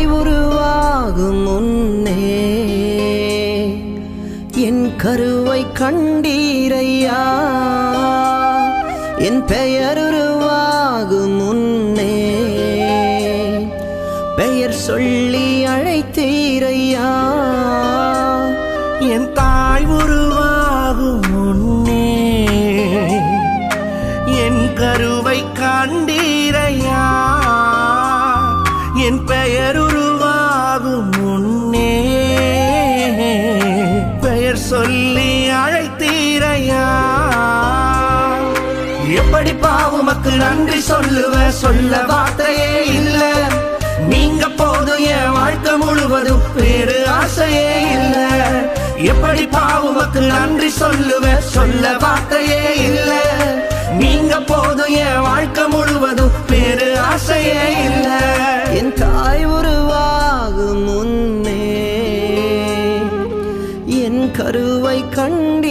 தாய் உருவாகும் முன்னே என் கருவை கண்டீரையா, என் பெயர் உருவாகும் முன்னே பெயர் சொல்லி அழைத்தீரையா. என் தாய் உருவாகும் முன்னே என் கருவை கண்டீரையா, என் பெயர் உருவாகும் முன்னே பெயர் சொல்லி அழைத்தீரையா. எப்படி பாவுமக்கு நன்றி சொல்லுவ, சொல்ல வார்த்தையே இல்ல. நீங்க போதும் என் வாழ்க்கை முழுவதும் வேறு ஆசையே இல்ல. எப்படி பாவுமக்கு நன்றி சொல்லுவ, சொல்ல வார்த்தையே இல்ல. நீங்க போதும் என் வாழ்க்கை முழுவதும் வேறு ஆசையே இல்ல. என் தாய் உருவாகும் முன்னே என் கருவை கண்டி